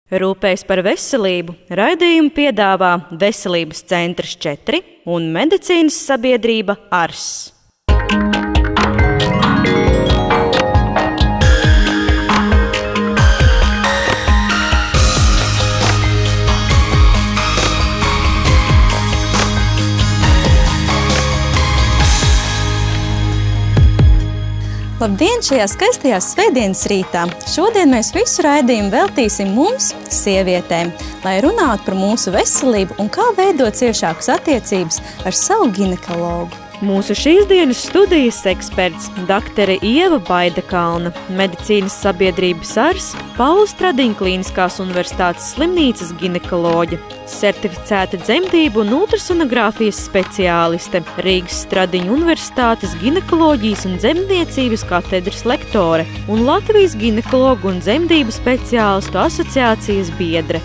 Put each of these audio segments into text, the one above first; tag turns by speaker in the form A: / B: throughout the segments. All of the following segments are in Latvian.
A: Rūpējas par veselību raidījumu piedāvā Veselības centrs 4 un medicīnas sabiedrība ARS.
B: Labdien, šajā skaistajā svētdienas rītā! Šodien mēs visu raidījumu veltīsim mums, sievietēm, lai runātu par mūsu veselību un kā veidot ciešākas attiecības ar savu ginekologu.
A: Mūsu šīs dienas studijas eksperts daktare Ieva Baidekalna, medicīnas sabiedrības ARS, Paula Stradiņa Klīniskās universitātes slimnīcas ginekoloģe, certificēta dzemdību un ultrasonogrāfijas speciāliste, Rīgas Stradiņa universitātes ginekoloģijas un dzemdniecības katedras lektore un Latvijas ginekologu un dzemdību speciālistu asociācijas biedre.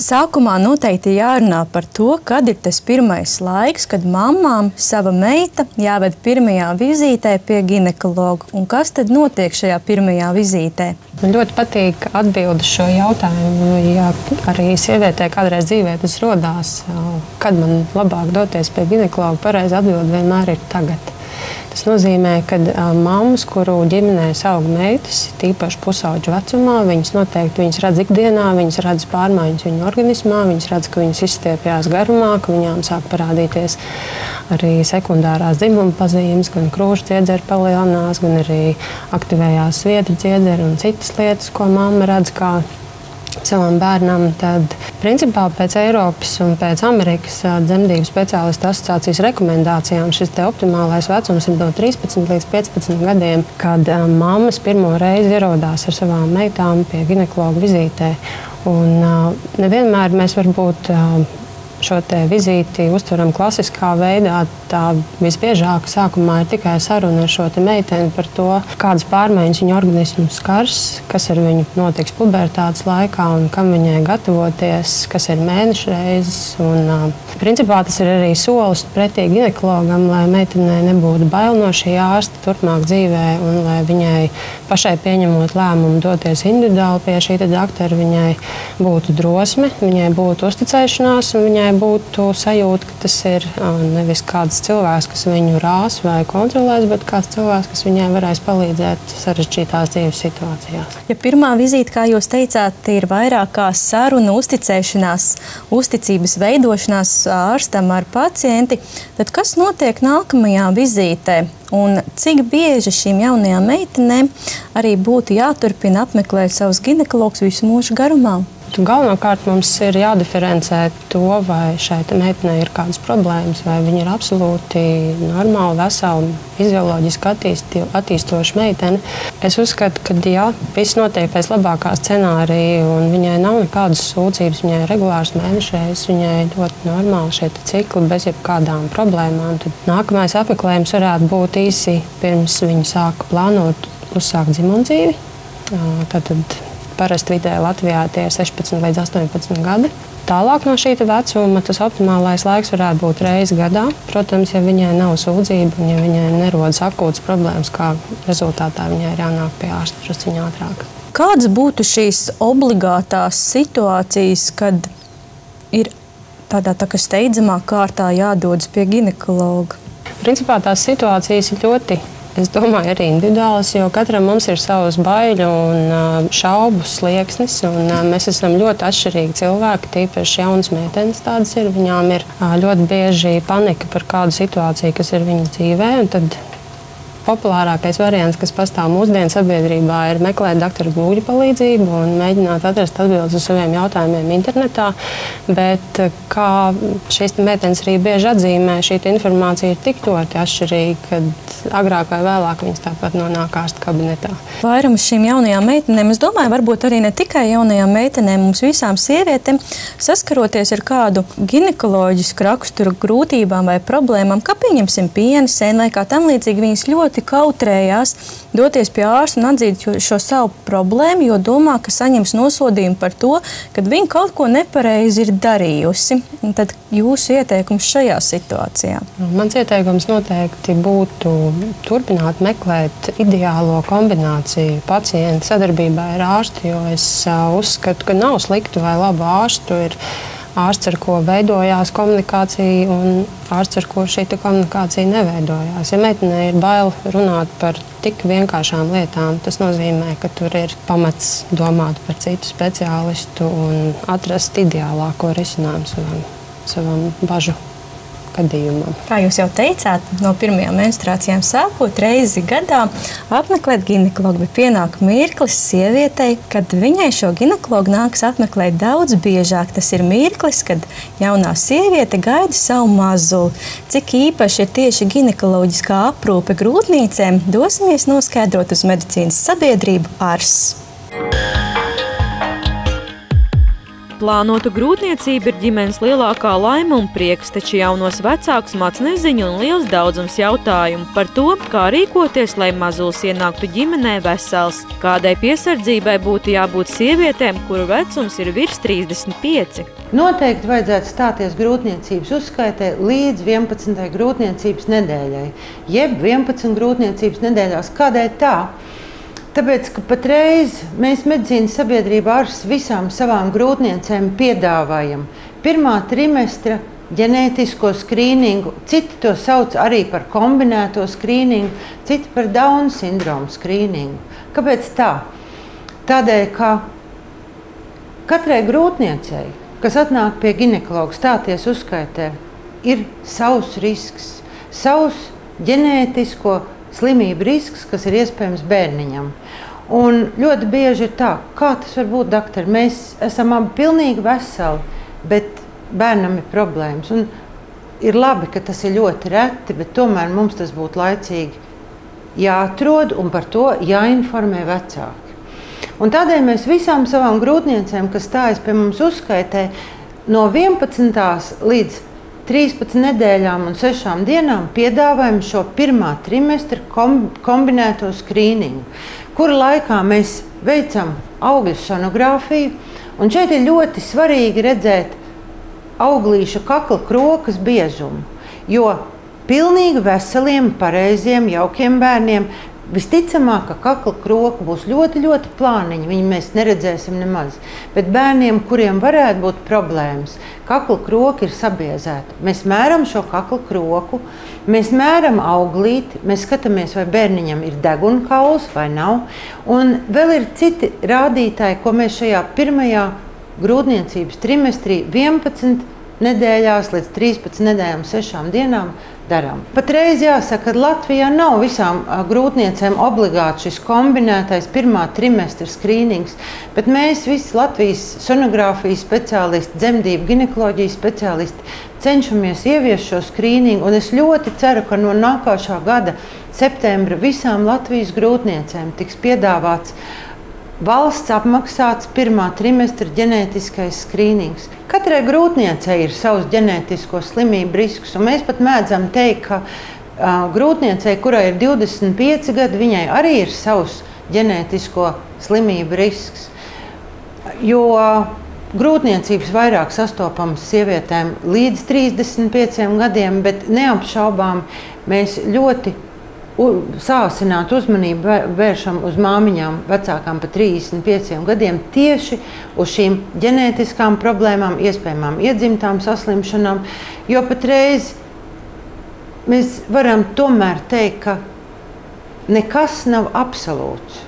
B: Sākumā noteikti jārunā par to, kad ir tas pirmais laiks, kad mammām sava meita jāved pirmajā vizītē pie ginekologa. Un kas tad notiek šajā pirmajā vizītē?
C: Man ļoti patīk atbildi šo jautājumu, ja arī sievietē kādreiz dzīvē tas rodās, kad man labāk doties pie ginekologa, pareizi atbildi vienmēr ir tagad. Tas nozīmē, ka mammas, kuru ģimenē aug meitas, tīpaši pusauģu vecumā, viņas redz ikdienā, viņas redz pārmaiņas viņu organismā, viņas redz, ka viņas izstiepjās garumā, ka viņām sāk parādīties arī sekundārās dzimuma pazīmes, gan krūšu ķiedzeri palielinās, gan arī aktivējās sviedru ķiedzeri un citas lietas, ko mamma redz kā savam bērnam, tad principā pēc Eiropas un pēc Amerikas dzemdību speciālistu asociācijas rekomendācijām šis te optimālais vecums ir no 13 līdz 15 gadiem, kad mammas pirmo reizi ierodās ar savām meitām pie ginekologa vizītē. Un nevienmēr mēs varbūt šo te vizīti uztveram klasiskā veidā. Tā visbiežāk sākumā ir tikai saruna ar šo te meiteni par to, kādas pārmaiņas viņa organismu skars, kas ar viņu notiks pubertātes laikā un kam viņai gatavoties, kas ir mēneša reizes. Un, principā tas ir arī solis pretī ginekologam, lai meitenei nebūtu bail no šī ārsta turpmāk dzīvē un lai viņai pašai pieņemot lēmumu doties individuāli pie šī doktora, viņai būtu drosme, viņai būtu uzticēšanās un viņai būtu sajūta, ka tas ir nevis kāds cilvēks, kas viņu rās vai kontrolēs, bet kāds cilvēks, kas viņai varēs palīdzēt sarežģītās dzīves situācijās.
B: Ja pirmā vizīte, kā jūs teicāt, ir vairāk kā saruna, uzticēšanās, uzticības veidošanās ārstam ar pacienti, tad kas notiek nākamajā vizītē? Un cik bieži šīm jaunajām meitenēm arī būtu jāturpina apmeklēt savus ginekologus visu mūžu garumā?
C: Galvenokārt mums ir jādiferencē to, vai šai meitenei ir kādas problēmas, vai viņa ir absolūti normāla, vesela, fizioloģiski attīstoša meitene. Es uzskatu, ka jā, viss notiek pēc labākā scenārija, un viņai nav nekādas sūdzības, viņai ir regulārs mēnešreizes, viņai ļoti normāli šie cikli bez jebkādām problēmām. Tad nākamais apmeklējums varētu būt īsi pirms viņa sāka plānot uzsākt dzimumdzīvi. Tātad parasti vidēji Latvijā tie ir 16 līdz 18 gadi. Tālāk no šī vecuma tas optimālais laiks varētu būt reizi gadā. Protams, ja viņai nav sūdzība un ja viņai nerodas akūtas problēmas, kā rezultātā viņai ir jānāk pie ārsta drusciņā ātrāk.
B: Kādas būtu šīs obligātās situācijas, kad ir tādā steidzamā kārtā jādodas pie ginekologa?
C: Principā tās situācijas ir ļoti, es domāju, arī individuāls, jo katram mums ir savas baiļu un šaubu slieksnis, un mēs esam ļoti atšķirīgi cilvēki, tīpaši jaunas meitenes tādas ir. Viņām ir ļoti bieži panika par kādu situāciju, kas ir viņas dzīvē, un tad populārākais variants, kas pastāv mūsdienu sabiedrībā, ir meklēt doktora Gūģa palīdzību un mēģināt atrast atbildes uz saviem jautājumiem internetā. Bet, kā šīs meitenes arī bieži atzīmē, šī informācija ir tik ļoti atšķirīga, kad agrāk vai vēlāk viņas tāpat nonāk ārsta kabinetā.
B: Vairums šīm jaunajām meitenēm, es domāju, varbūt arī ne tikai jaunajām meitenēm, mums visām sievietēm saskaroties ar kādu ginekoloģisku raksturu grūtībām vai problēmām, kā pieņemsim piena sēni vai kā tam līdzīgi, viņas ļoti ļoti kautrējās doties pie ārsta un atzīt šo savu problēmu, jo domā, ka saņems nosodījumu par to, ka viņa kaut ko nepareizi ir darījusi. Un tad jūsu ieteikums šajā situācijā?
C: Mans ieteikums noteikti būtu turpināt meklēt ideālo kombināciju pacienta sadarbībā ar ārstu, jo es uzskatu, ka nav sliktu vai labu ārstu. Ir ārsts, ar ko veidojās komunikācija, un ārsts, ar ko šī komunikācija neveidojās. Ja meitenei ir bail runāt par tik vienkāršām lietām, tas nozīmē, ka tur ir pamats domāt par citu speciālistu un atrast ideālāko risinājumu savam bažu gadījumam.
B: Kā jūs jau teicāt, no pirmajām menstruācijām sākot reizi gadā apmeklēt ginekologu, bet pienāk mirklis sievietei, kad viņai šo ginekologu nāks apmeklēt daudz biežāk. Tas ir mirklis, kad jaunā sieviete gaida savu mazuli. Cik īpaši ir tieši ginekoloģiskā aprūpe grūtniecēm, dosimies noskaidrot uz Medicīnas sabiedrību ARS.
A: Plānotu grūtniecību ir ģimenes lielākā laime un prieks, taču jaunos vecākus māc neziņu un liels daudzums jautājumu par to, kā rīkoties, lai mazulis ienāktu ģimenē vesels. Kādai piesardzībai būtu jābūt sievietēm, kuru vecums ir virs 35.
D: Noteikti vajadzētu stāties grūtniecības uzskaitē līdz 11. grūtniecības nedēļai, jeb 11 grūtniecības nedēļās. Kādēļ tā? Tāpēc, ka patreiz mēs Medicīnas sabiedrībā ARS visām savām grūtniecēm piedāvājam pirmā trimestra ģenētisko skrīningu, citi to sauc arī par kombinēto skrīningu, citi par Dauna sindroma skrīningu. Kāpēc tā? Tādēļ, ka katrai grūtniecei, kas atnāk pie ginekologa stāties uzskaitē, ir savs risks, savs ģenētisko slimību risks, kas ir iespējams bērniņam. Un ļoti bieži ir tā, kā tas var būt, doktori, mēs esam abi pilnīgi veseli, bet bērnam ir problēmas. Un ir labi, ka tas ir ļoti reti, bet tomēr mums tas būtu laicīgi jāatrod un par to jāinformē vecāki. Un tādēļ mēs visām savām grūtniecēm, kas stājas pie mums uzskaitē, no 11. līdz 13 nedēļām un 6 dienām piedāvājam šo pirmā trimestra kombinēto skrīningu, kura laikā mēs veicam augļu sonogrāfiju. Un šeit ir ļoti svarīgi redzēt auglīša kakla krokas biezumu, jo pilnīgi veseliem, pareiziem, jaukiem bērniem visticamāk, ka kakla kroka būs ļoti, ļoti plāniņa, viņu mēs neredzēsim nemaz. Bet bērniem, kuriem varētu būt problēmas, kakla kroka ir sabiezēta. Mēs mēram šo kakla kroku, mēs mēram auglīti, mēs skatāmies, vai bērniņam ir degunkauls vai nav. Un vēl ir citi rādītāji, ko mēs šajā pirmajā grūtniecības trimestrī 11 nedēļās līdz 13 nedēļām 6 dienām darām. Patreiz jāsaka, ka Latvijā nav visām grūtniecēm obligāti šis kombinētais pirmā trimestra skrīnings, bet mēs visi Latvijas sonogrāfijas speciālisti, dzemdību ginekoloģijas speciālisti cenšamies ieviest šo skrīningu, un es ļoti ceru, ka no nākošā gada septembra visām Latvijas grūtniecēm tiks piedāvāts valsts apmaksāts pirmā trimestra ģenētiskais skrīnings. Katrai grūtniecei ir savs ģenētisko slimību risks, un mēs pat mēdzam teikt, ka grūtniecei, kurai ir 25 gadi, viņai arī ir savs ģenētisko slimību risks. Jo grūtniecības vairāk sastopams sievietēm līdz 35 gadiem, bet neapšaubām mēs ļoti sāsināt uzmanību vēršam uz māmiņām vecākām par 35 gadiem tieši uz šīm ģenētiskām problēmām, iespējamām iedzimtām saslimšanām, jo patreiz mēs varam tomēr teikt, ka nekas nav absolūts.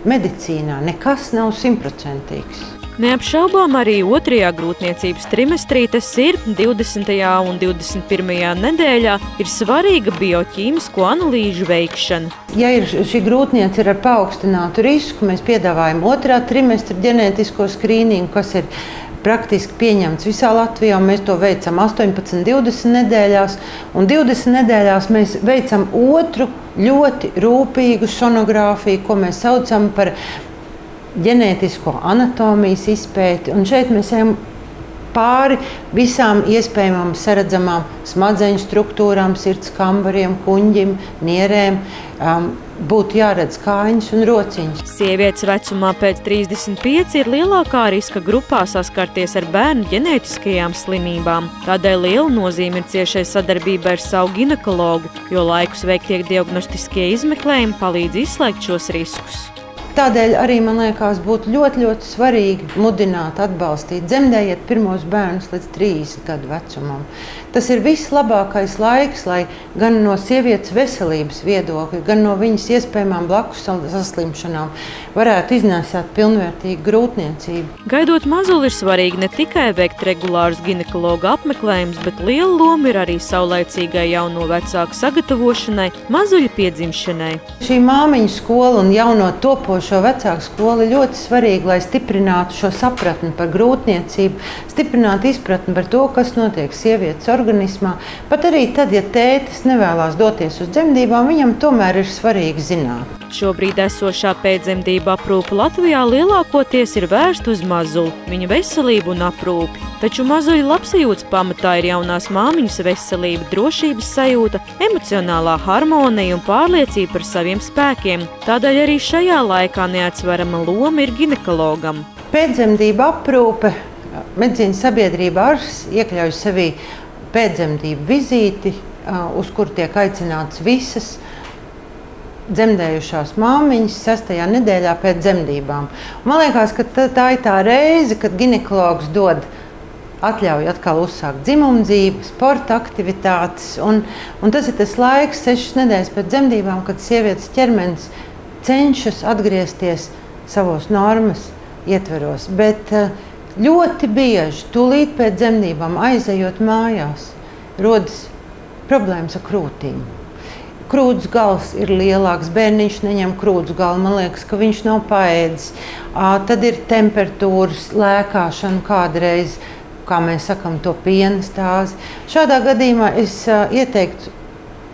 D: Medicīnā nekas nav 100%.
A: Neapšaubām arī otrajā grūtniecības trimestrī, tas ir 20. un 21. nedēļā, ir svarīga bioķīmisko analīžu veikšana.
D: Ja šī grūtniece ir ar paaugstinātu risku, mēs piedāvājam otrā trimestra ģenētisko skrīningu, kas ir praktiski pieņemts visā Latvijā. Mēs to veicam 18, 20 nedēļās, un 20 nedēļās mēs veicam otru ļoti rūpīgu sonogrāfiju, ko mēs saucam par ģenētisko anatomijas izpēti, un šeit mēs ejam pāri visām iespējamām saredzamām smadzeņu struktūrām, sirds kambariem, kuņģim, nierēm. Būtu jāredz kājiņas un rociņas.
A: Sievietes vecumā pēc 35 ir lielākā riska grupā saskarties ar bērnu ģenētiskajām slimībām. Tādēļ liela nozīme ir ciešai sadarbībai ar savu ginekologu, jo laikus veiktie diagnostiskie izmeklējumi palīdz izslēgt šos riskus.
D: Tādēļ arī man liekas, būtu ļoti, ļoti svarīgi mudināt, atbalstīt, dzemdējiet pirmos bērnus līdz 30 gadu vecumam. Tas ir vislabākais laiks, lai gan no sievietes veselības viedokļa, gan no viņas iespējamām blakus saslimšanām varētu iznēsāt pilnvērtīgu grūtniecību.
A: Gaidot mazuli ir svarīgi ne tikai veikt regulārus ginekologa apmeklējumus, bet liela loma ir arī saulaicīgai jauno vecāku sagatavošanai, mazuļa piedzimšanai.
D: Šī māmiņu skola un jauno topošo vecāku skola ir ļoti svarīga, lai stiprinātu šo sapratni par grūtniecību, stiprinātu izpratni par to, kas notiek sievietes organismā. Pat arī tad, ja tētis nevēlās doties uz dzemdībām, viņam tomēr ir svarīgi zināt.
A: Šobrīd esošā pēcdzemdību aprūpe Latvijā lielākoties ir vērsta uz mazuli, viņa veselību un aprūpi. Taču mazuļa labsajūtas pamatā ir jaunās māmiņas veselība, drošības sajūta, emocionālā harmonija un pārliecība par saviem spēkiem. Tādēļ arī šajā laikā neatsverama loma ir ginekologam.
D: Pēcdzemdību aprūpe, medicīnas sabiedrība ARS iekļauj sevī pēcdzemdību vizīti, uz kuru tiek aicināts visas dzemdējušās māmiņas 6. nedēļā pēc dzemdībām. Man liekas, ka tā ir tā reize, kad ginekologs dod atļauju atkal uzsākt dzimumu dzīvi, sporta aktivitātes. Un tas ir tas laiks, 6 nedēļas pēc dzemdībām, kad sievietes ķermenis cenšas atgriezties savos normas ietveros. Bet ļoti bieži, tūlīt pēc dzemdībām, aizejot mājās, rodas problēmas ar krūtīm. Krūts gals ir lielāks, bērniņš neņem krūts galu, man liekas, ka viņš nav paēdis. Tad ir temperatūras lēkāšana kādreiz, kā mēs sakam, to piena stāzi. Šādā gadījumā es ieteiktu,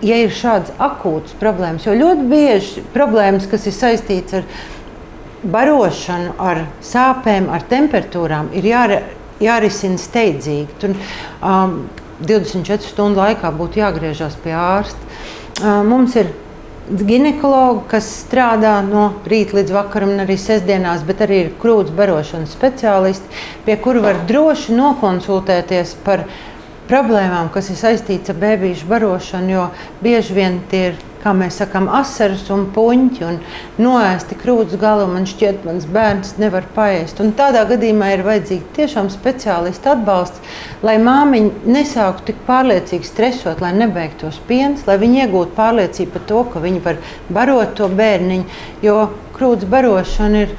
D: ja ir šādas akūtas problēmas, jo ļoti bieži problēmas, kas ir saistītas ar barošanu, ar sāpēm, ar temperatūrām, ir jārisina steidzīgi. Tur 24 stundu laikā būtu jāgriežas pie ārsta. Mums ir ginekologi, kas strādā no rīta līdz vakaram un arī sestdienās, bet arī ir krūts barošanas speciālisti, pie kuru var droši nokonsultēties par problēmām, kas ir saistīts ar bēbīšu barošanu, jo bieži vien tie ir, kā mēs sakam, asaras un puņķi un noēsti krūts galu, man šķiet, mans bērns nevar paēst. Un tādā gadījumā ir vajadzīgi tiešām speciālisti atbalsts, lai māmiņa nesāktu tik pārliecīgi stresot, lai nebeigtos piens, lai viņi iegūtu pārliecību par to, ka viņi var barot to bērniņu, jo krūts barošana ir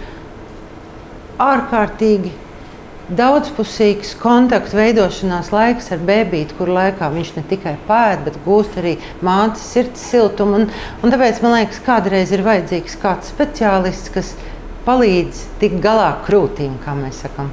D: ārkārtīgi daudzpusīgs kontaktu veidošanās laiks ar bēbīti, kur laikā viņš ne tikai pēd, bet gūst arī mātes sirds siltumu. Un tāpēc man liekas, kādreiz ir vajadzīgs kāds speciālists, kas palīdz tikt galā krūtīm, kā mēs sakam.